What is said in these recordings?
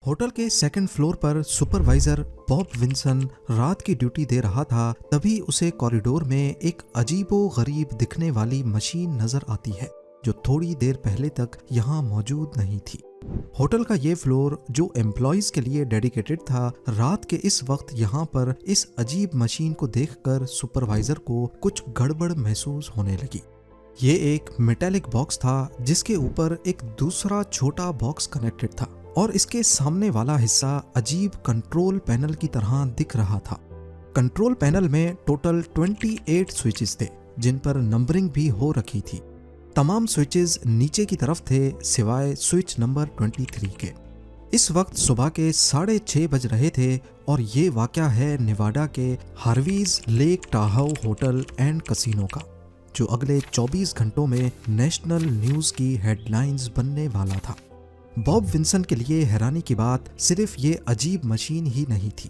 Hotel के second floor पर supervisor Bob Vinson रात की ड्यूटी दे रहा था। तभी उसे कॉरिडोर में एक अजीबो गरीब दिखने वाली मशीन नजर आती है जो थोड़ी देर पहले तक यहाँ मौजूद नहीं थी। होटल का ये फ्लोर जो एम्प्लॉइज के लिए डेडिकेटेड था, रात के इस वक्त यहाँ पर इस अजीब मशीन को देखकर सुपरवाइजर को कुछ गड़बड़ महसूस होने लगी। ये एक मेटालिक बॉक्स था जिसके ऊपर एक दूसरा छोटा बॉक्स कनेक्टेड था और इसके सामने वाला हिस्सा अजीब कंट्रोल पैनल की तरह दिख रहा था। कंट्रोल पैनल में टोटल 28 स्विचेस थे जिन पर नंबरिंग भी हो रखी थी। तमाम स्विचेस नीचे की तरफ थे सिवाय स्विच नंबर 23 के। इस वक्त सुबह के 6:30 बज रहे थे और ये वाकया है नेवाडा के हार्वीज लेक टाहाउ होटल एंड कसिनो का, जो अगले 24 घंटों में नेशनल न्यूज की हेडलाइंस बनने वाला था। बॉब विंसन के लिए हैरानी की बात सिर्फ ये अजीब मशीन ही नहीं थी।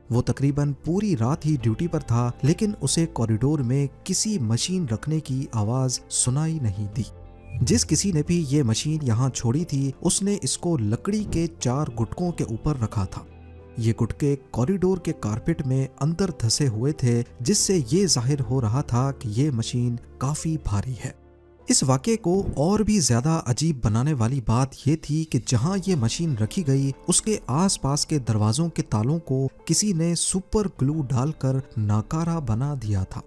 वो तकरीबन पूरी रात ही ड्यूटी पर था, लेकिन उसे कॉरिडोर में किसी मशीन रखने की आवाज सुनाई नहीं दी। जिस किसी ने भी ये मशीन यहाँ छोड़ी थी उसने इसको लकड़ी के 4 गुटकों के ऊपर रखा था। ये गुटके कॉरिडोर के कारपेट में अंदर धंसे हुए थे, जिससे ये जाहिर हो रहा था कि ये मशीन काफी भारी है। इस वाक़े को और भी ज्यादा अजीब बनाने वाली बात यह थी कि जहां ये मशीन रखी गई उसके आसपास के दरवाजों के तालों को किसी ने सुपर ग्लू डालकर नाकारा बना दिया था।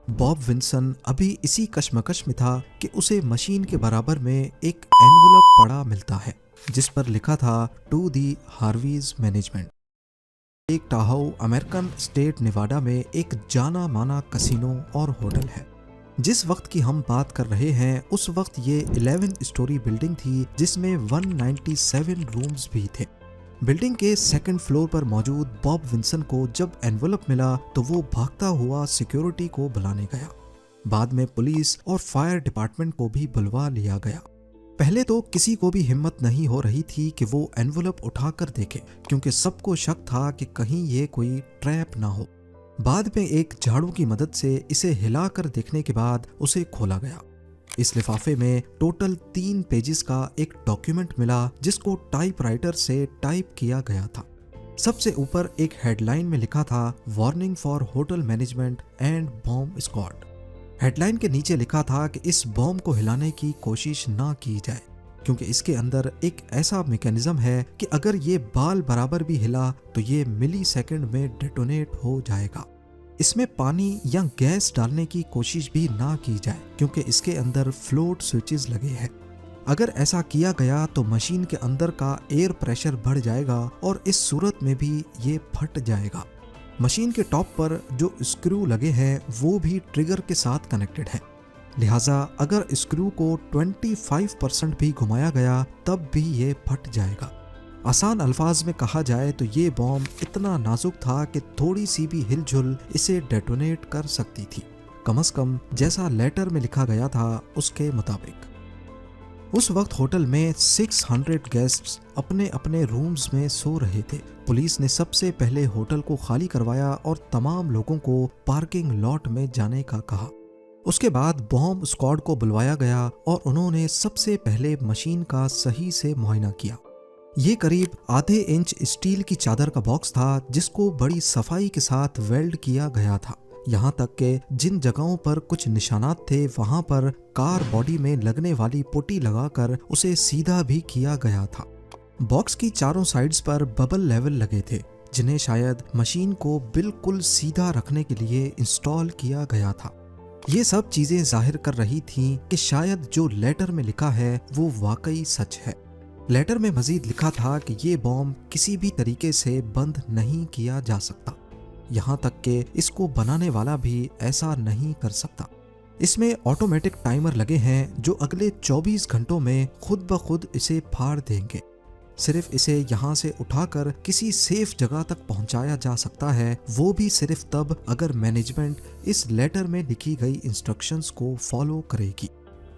बॉब विंसन अभी इसी कश्मकश में था कि उसे मशीन के बराबर में एक एनवलप पड़ा मिलता है जिस पर लिखा था to the Harvey's management. Lake Tahoe American state Nevada में एक जाना माना कसिनो और होटल है। जिस वक्त की हम बात कर रहे हैं उस वक्त ये 11 स्टोरी बिल्डिंग थी जिसमें 197 रूम्स भी थे। बिल्डिंग के सेकंड फ्लोर पर मौजूद बॉब विंसन को जब एनवलप मिला तो वो भागता हुआ सिक्योरिटी को बुलाने गया। बाद में पुलिस और फायर डिपार्टमेंट को भी बुलवा लिया गया। पहले तो किसी को भी हिम्मत नहीं हो रही थी कि वो एनवलप उठाकर देखे, क्योंकि सबको शक था कि कहीं ये कोई ट्रैप ना हो। बाद में एक झाड़ू की मदद से इसे हिलाकर देखने के बाद उसे खोला गया। इस लिफाफे में टोटल 3 पेजेस का एक डॉक्यूमेंट मिला जिसको टाइपराइटर से टाइप किया गया था। सबसे ऊपर एक हेडलाइन में लिखा था warning for hotel management and bomb squad. Headline के नीचे लिखा था कि इस बॉम्ब को हिलाने की कोशिश ना की जाए, क्योंकि इसके अंदर एक ऐसा मैकेनिज्म है कि अगर ये बाल बराबर भी हिला तो ये मिली सेकेंड में डेटोनेट हो जाएगा। इसमें पानी या गैस डालने की कोशिश भी ना की जाए, क्योंकि इसके अंदर फ्लोट स्विचेस लगे हैं। अगर ऐसा किया गया तो मशीन के अंदर का एयर प्रेशर बढ़ जाएगा और इस सूरत में भी ये फट जाएगा। मशीन के टॉप पर जो स्क्रू लगे हैं वो भी ट्रिगर के साथ कनेक्टेड है, लिहाजा अगर स्क्रू को 25% भी घुमाया गया तब भी ये फट जाएगा। आसान अल्फाज में कहा जाए तो ये बॉम्ब इतना नाजुक था कि थोड़ी सी भी हिलझुल इसे डेटोनेट कर सकती थी, कम से कम जैसा लेटर में लिखा गया था उसके मुताबिक। उस वक्त होटल में 600 गेस्ट्स अपने अपने रूम्स में सो रहे थे। पुलिस ने सबसे पहले होटल को खाली करवाया और तमाम लोगों को पार्किंग लॉट में जाने का कहा। उसके बाद बॉम्ब स्क्वाड को बुलवाया गया और उन्होंने सबसे पहले मशीन का सही से मुआयना किया। ये करीब आधे इंच स्टील की चादर का बॉक्स था जिसको बड़ी सफाई के साथ वेल्ड किया गया था। यहाँ तक कि जिन जगहों पर कुछ निशानात थे वहाँ पर कार बॉडी में लगने वाली पुट्टी लगाकर उसे सीधा भी किया गया था। बॉक्स की चारों साइड्स पर बबल लेवल लगे थे जिन्हें शायद मशीन को बिल्कुल सीधा रखने के लिए इंस्टॉल किया गया था। ये सब चीजें जाहिर कर रही थीं कि शायद जो लेटर में लिखा है वो वाकई सच है। लेटर में मजीद लिखा था कि ये बॉम्ब किसी भी तरीके से बंद नहीं किया जा सकता, यहाँ तक कि इसको बनाने वाला भी ऐसा नहीं कर सकता। इसमें ऑटोमेटिक टाइमर लगे हैं जो अगले 24 घंटों में खुद ब खुद इसे फाड़ देंगे। सिर्फ इसे यहाँ से उठाकर किसी सेफ जगह तक पहुँचाया जा सकता है, वो भी सिर्फ तब अगर मैनेजमेंट इस लेटर में लिखी गई इंस्ट्रक्शंस को फॉलो करेगी।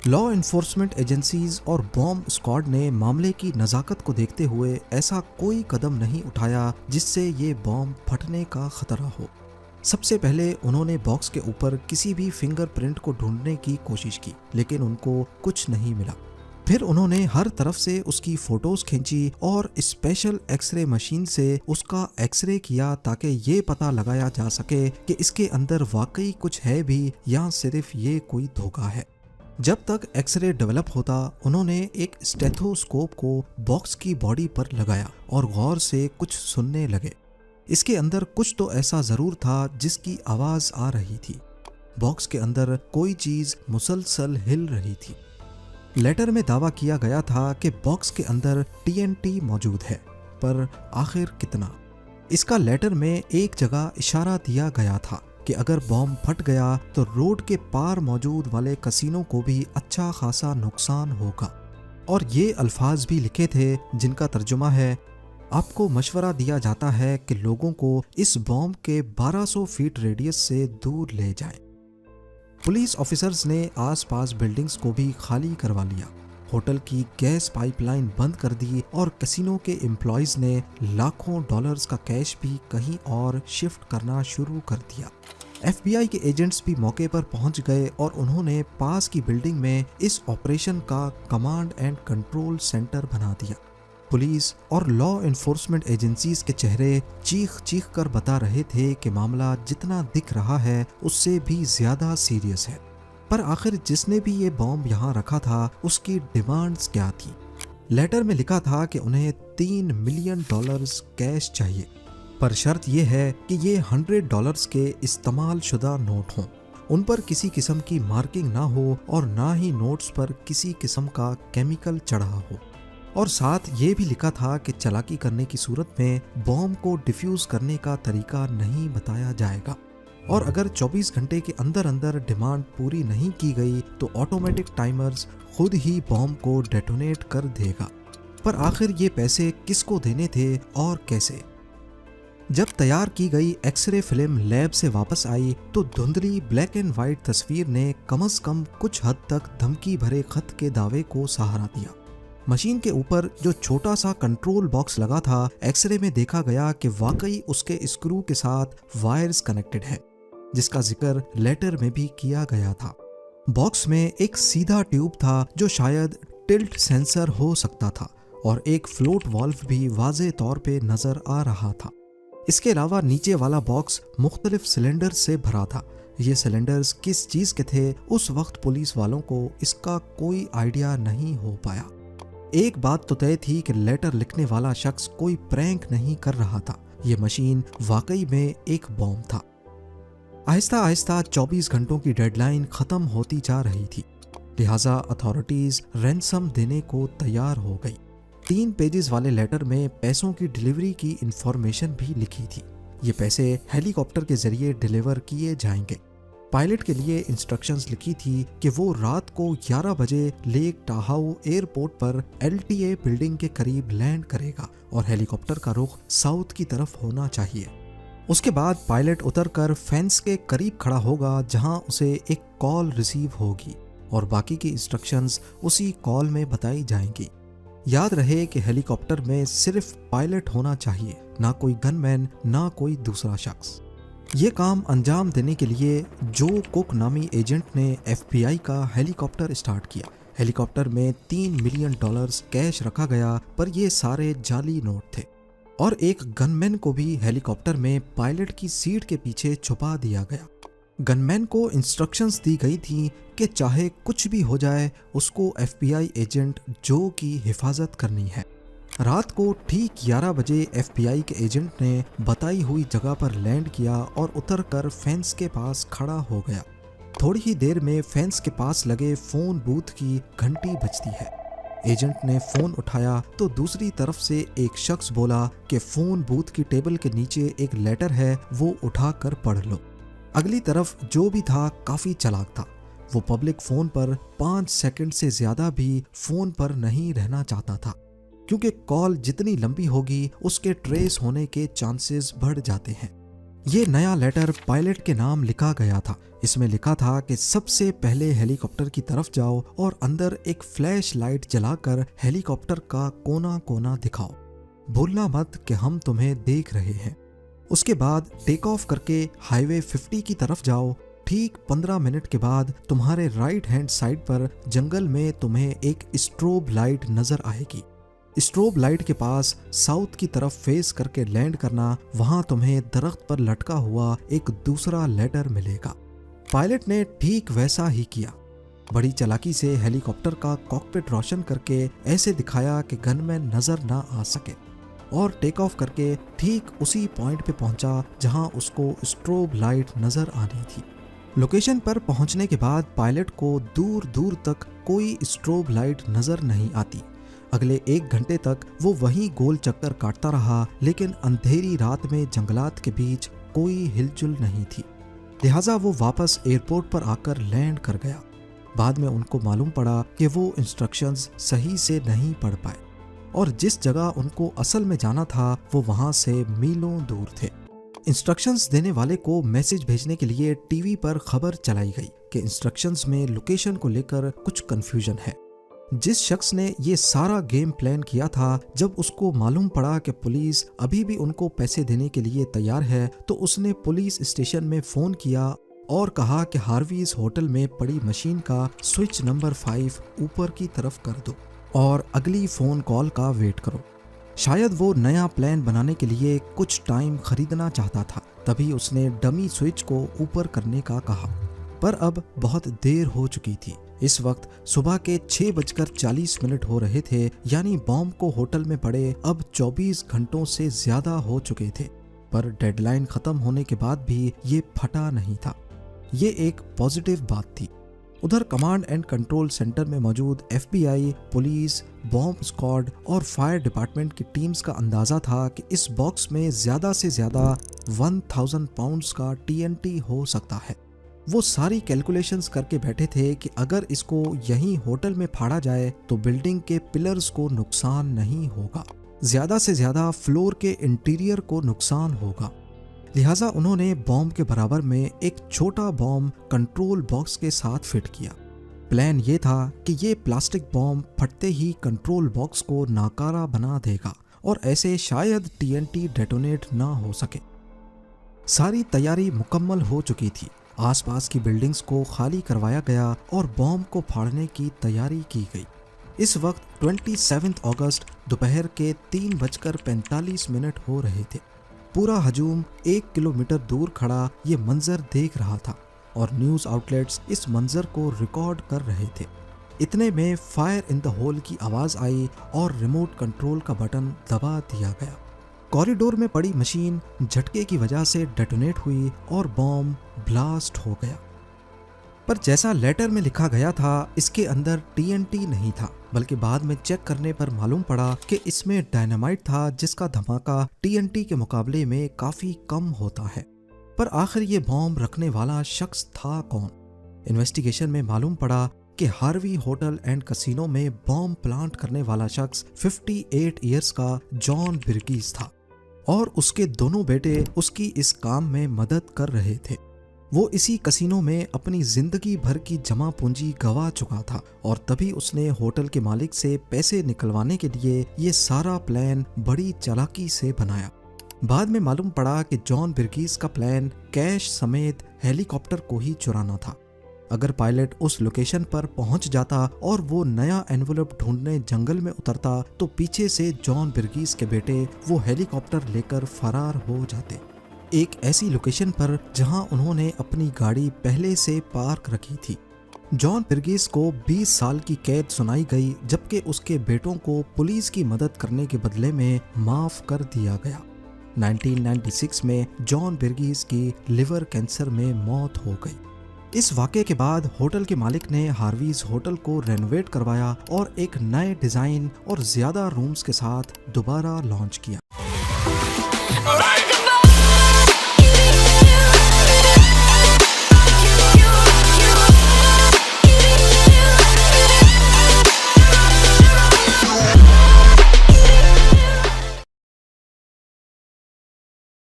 लॉ एनफोर्समेंट एजेंसीज और बॉम्ब स्क्वाड ने मामले की नज़ाकत को देखते हुए ऐसा कोई कदम नहीं उठाया जिससे ये बॉम्ब फटने का खतरा हो। सबसे पहले उन्होंने बॉक्स के ऊपर किसी भी फिंगरप्रिंट को ढूंढने की कोशिश की, लेकिन उनको कुछ नहीं मिला। फिर उन्होंने हर तरफ से उसकी फोटोज खींची और स्पेशल एक्सरे मशीन से उसका एक्सरे किया ताकि ये पता लगाया जा सके कि इसके अंदर वाकई कुछ है भी या सिर्फ ये कोई धोखा है। जब तक एक्सरे डेवलप होता, उन्होंने एक स्टेथोस्कोप को बॉक्स की बॉडी पर लगाया और गौर से कुछ सुनने लगे। इसके अंदर कुछ तो ऐसा जरूर था जिसकी आवाज आ रही थी। बॉक्स के अंदर कोई चीज मुसलसल हिल रही थी। लेटर में दावा किया गया था कि बॉक्स के अंदर TNT मौजूद है, पर आखिर कितना? इसका लेटर में एक जगह इशारा दिया गया था कि अगर बॉम्ब फट गया तो रोड के पार मौजूद वाले कसीनो को भी अच्छा खासा नुकसान होगा। और ये अल्फाज भी लिखे थे जिनका तर्जुमा है, आपको मशवरा दिया जाता है कि लोगों को इस बॉम्ब के 1200 फीट रेडियस से दूर ले जाएं। पुलिस ऑफिसर्स ने आसपास बिल्डिंग्स को भी खाली करवा लिया, होटल की गैस पाइपलाइन बंद कर दी और कैसीनो के एम्प्लॉयज ने लाखों डॉलर्स का कैश भी कहीं और शिफ्ट करना शुरू कर दिया। FBI के एजेंट्स भी मौके पर पहुंच गए और उन्होंने पास की बिल्डिंग में इस ऑपरेशन का कमांड एंड कंट्रोल सेंटर बना दिया। पुलिस और लॉ एनफोर्समेंट एजेंसीज के चेहरे चीख चीख कर बता रहे थे कि मामला जितना दिख रहा है उससे भी ज्यादा सीरियस है। पर आखिर जिसने भी ये बॉम्ब यहाँ रखा था उसकी डिमांड्स क्या थी? लेटर में लिखा था कि उन्हें $3 मिलियन कैश चाहिए, पर शर्त यह है कि ये $100 के इस्तेमाल शुदा नोट हों, उन पर किसी किस्म की मार्किंग ना हो और ना ही नोट्स पर किसी किस्म का केमिकल चढ़ा हो। और साथ ये भी लिखा था कि चालाकी करने की सूरत में बॉम्ब को डिफ्यूज करने का तरीका नहीं बताया जाएगा और अगर 24 घंटे के अंदर अंदर डिमांड पूरी नहीं की गई तो ऑटोमेटिक टाइमर्स खुद ही बॉम्ब को डेटोनेट कर देगा। पर आखिर ये पैसे किसको देने थे और कैसे? जब तैयार की गई एक्सरे फिल्म लैब से वापस आई तो धुंधली ब्लैक एंड व्हाइट तस्वीर ने कम से कम कुछ हद तक धमकी भरे खत के दावे को सहारा दिया। मशीन के ऊपर जो छोटा सा कंट्रोल बॉक्स लगा था, एक्सरे में देखा गया कि वाकई उसके स्क्रू के साथ वायर्स कनेक्टेड है, जिसका जिक्र लेटर में भी किया गया था। बॉक्स में एक सीधा ट्यूब था जो शायद टिल्ट सेंसर हो सकता था और एक फ्लोट वाल्व भी वाज़े तौर पे नजर आ रहा था। इसके अलावा नीचे वाला बॉक्स मुख्तलिफ सिलेंडर से भरा था। ये सिलेंडर्स किस चीज के थे उस वक्त पुलिस वालों को इसका कोई आइडिया नहीं हो पाया। एक बात तो तय थी कि लेटर लिखने वाला शख्स कोई प्रैंक नहीं कर रहा था, ये मशीन वाकई में एक बॉम्ब था। आहिस्ता आहिस्ता 24 घंटों की डेडलाइन खत्म होती जा रही थी, लिहाजा अथॉरिटीज रैंसम देने को तैयार हो गई। 3 पेजेस वाले लेटर में पैसों की डिलीवरी की इंफॉर्मेशन भी लिखी थी। ये पैसे हेलीकॉप्टर के जरिए डिलीवर किए जाएंगे। पायलट के लिए इंस्ट्रक्शंस लिखी थी कि वो रात को 11 बजे लेक टाहाउ एयरपोर्ट पर LTA बिल्डिंग के करीब लैंड करेगा और हेलीकॉप्टर का रुख साउथ की तरफ होना चाहिए। उसके बाद पायलट उतरकर फेंस के करीब खड़ा होगा जहां उसे एक कॉल रिसीव होगी और बाकी की इंस्ट्रक्शंस उसी कॉल में बताई जाएंगी। याद रहे कि हेलीकॉप्टर में सिर्फ पायलट होना चाहिए, ना कोई गनमैन ना कोई दूसरा शख्स। ये काम अंजाम देने के लिए जो कुक नामी एजेंट ने FBI का हेलीकॉप्टर स्टार्ट किया। हेलीकॉप्टर में $3 मिलियन कैश रखा गया, पर ये सारे जाली नोट थे और एक गनमैन को भी हेलीकॉप्टर में पायलट की सीट के पीछे छुपा दिया गया। गनमैन को इंस्ट्रक्शंस दी गई थी कि चाहे कुछ भी हो जाए उसको FBI एजेंट जो की हिफाजत करनी है। रात को ठीक 11 बजे FBI के एजेंट ने बताई हुई जगह पर लैंड किया और उतरकर फेंस के पास खड़ा हो गया। थोड़ी ही देर में फेंस के पास लगे फोन बूथ की घंटी बजती है। एजेंट ने फोन उठाया तो दूसरी तरफ से एक शख्स बोला कि फोन बूथ की टेबल के नीचे एक लेटर है, वो उठाकर पढ़ लो। अगली तरफ जो भी था काफी चालाक था। वो पब्लिक फोन पर 5 सेकंड से ज्यादा भी फोन पर नहीं रहना चाहता था, क्योंकि कॉल जितनी लंबी होगी उसके ट्रेस होने के चांसेस बढ़ जाते हैं। ये नया लेटर पायलट के नाम लिखा गया था। इसमें लिखा था कि सबसे पहले हेलीकॉप्टर की तरफ जाओ और अंदर एक फ्लैश लाइट जलाकर हेलीकॉप्टर का कोना कोना दिखाओ। भूलना मत कि हम तुम्हें देख रहे हैं। उसके बाद टेक ऑफ करके हाईवे 50 की तरफ जाओ। ठीक 15 मिनट के बाद तुम्हारे राइट हैंड साइड पर जंगल में तुम्हें एक स्ट्रोब लाइट नजर आएगी। स्ट्रोब लाइट के पास साउथ की तरफ फेस करके लैंड करना, वहां तुम्हें दरख्त पर लटका हुआ एक दूसरा लेटर मिलेगा। पायलट ने ठीक वैसा ही किया। बड़ी चालाकी से हेलीकॉप्टर का कॉकपिट रोशन करके ऐसे दिखाया कि गनमैन नजर ना आ सके और टेक ऑफ करके ठीक उसी पॉइंट पे पहुंचा जहां उसको स्ट्रोब लाइट नजर आनी थी। लोकेशन पर पहुंचने के बाद पायलट को दूर दूर तक कोई स्ट्रोब लाइट नजर नहीं आती। अगले 1 घंटे तक वो वहीं गोल चक्कर काटता रहा, लेकिन अंधेरी रात में जंगलात के बीच कोई हिलजुल नहीं थी। लिहाजा वो वापस एयरपोर्ट पर आकर लैंड कर गया। बाद में उनको मालूम पड़ा कि वो इंस्ट्रक्शंस सही से नहीं पढ़ पाए और जिस जगह उनको असल में जाना था वो वहां से मीलों दूर थे। इंस्ट्रक्शंस देने वाले को मैसेज भेजने के लिए टीवी पर खबर चलाई गई कि इंस्ट्रक्शंस में लोकेशन को लेकर कुछ कंफ्यूजन है। जिस शख्स ने ये सारा गेम प्लान किया था, जब उसको मालूम पड़ा कि पुलिस अभी भी उनको पैसे देने के लिए तैयार है, तो उसने पुलिस स्टेशन में फोन किया और कहा कि हार्वीज होटल में पड़ी मशीन का स्विच नंबर 5 ऊपर की तरफ कर दो और अगली फोन कॉल का वेट करो। शायद वो नया प्लान बनाने के लिए कुछ टाइम खरीदना चाहता था, तभी उसने डमी स्विच को ऊपर करने का कहा, पर अब बहुत देर हो चुकी थी। इस वक्त सुबह के 6:40 हो रहे थे, यानी बॉम्ब को होटल में पड़े अब 24 घंटों से ज्यादा हो चुके थे। पर डेडलाइन खत्म होने के बाद भी ये फटा नहीं था। ये एक पॉजिटिव बात थी। उधर कमांड एंड कंट्रोल सेंटर में मौजूद FBI, पुलिस, बॉम्ब स्क्वाड और फायर डिपार्टमेंट की टीम्स का अंदाजा था कि इस बॉक्स में ज्यादा से ज्यादा 1000 पाउंड्स का TNT हो सकता है। वो सारी कैलकुलेशंस करके बैठे थे कि अगर इसको यहीं होटल में फाड़ा जाए तो बिल्डिंग के पिलर्स को नुकसान नहीं होगा, ज्यादा से ज्यादा फ्लोर के इंटीरियर को नुकसान होगा। लिहाजा उन्होंने बॉम्ब के बराबर में एक छोटा बॉम्ब कंट्रोल बॉक्स के साथ फिट किया। प्लान ये था कि ये प्लास्टिक बॉम्ब फटते ही कंट्रोल बॉक्स को नाकारा बना देगा और ऐसे शायद TNT डेटोनेट ना हो सके। सारी तैयारी मुकम्मल हो चुकी थी। आसपास की बिल्डिंग्स को खाली करवाया गया और बॉम्ब को फाड़ने की तैयारी की गई। इस वक्त 27 अगस्त दोपहर के 3:45 हो रहे थे। पूरा हजूम 1 किलोमीटर दूर खड़ा ये मंजर देख रहा था और न्यूज़ आउटलेट्स इस मंजर को रिकॉर्ड कर रहे थे। इतने में फायर इन द होल की आवाज़ आई और रिमोट कंट्रोल का बटन दबा दिया गया। कॉरिडोर में पड़ी मशीन झटके की वजह से डेटोनेट हुई और बॉम्ब ब्लास्ट हो गया। पर जैसा लेटर में लिखा गया था, इसके अंदर TNT नहीं था, बल्कि बाद में चेक करने पर मालूम पड़ा कि इसमें डायनामाइट था, जिसका धमाका TNT के मुकाबले में काफी कम होता है। पर आखिर ये बॉम्ब रखने वाला शख्स था कौन? इन्वेस्टिगेशन में मालूम पड़ा कि हार्वी होटल एंड कसिनो में बॉम्ब प्लांट करने वाला शख्स 58 इयर्स का जॉन बिर्गीस था और उसके दोनों बेटे उसकी इस काम में मदद कर रहे थे। वो इसी कसिनो में अपनी जिंदगी भर की जमा पूंजी गंवा चुका था और तभी उसने होटल के मालिक से पैसे निकलवाने के लिए ये सारा प्लान बड़ी चालाकी से बनाया। बाद में मालूम पड़ा कि जॉन बिर्गीस का प्लान कैश समेत हेलीकॉप्टर को ही चुराना था। अगर पायलट उस लोकेशन पर पहुंच जाता और वो नया एनवेलप ढूंढने जंगल में उतरता, तो पीछे से जॉन बिर्गीस के बेटे वो हेलीकॉप्टर लेकर फरार हो जाते, एक ऐसी लोकेशन पर जहां उन्होंने अपनी गाड़ी पहले से पार्क रखी थी। जॉन बिर्गीस को 20 साल की कैद सुनाई गई, जबकि उसके बेटों को पुलिस की मदद करने के बदले में माफ कर दिया गया। 1996 में जॉन बिर्गीस की लिवर कैंसर में मौत हो गई। इस वाक़े के बाद होटल के मालिक ने हार्वीज होटल को रेनोवेट करवाया और एक नए डिजाइन और ज्यादा रूम्स के साथ दोबारा लॉन्च किया।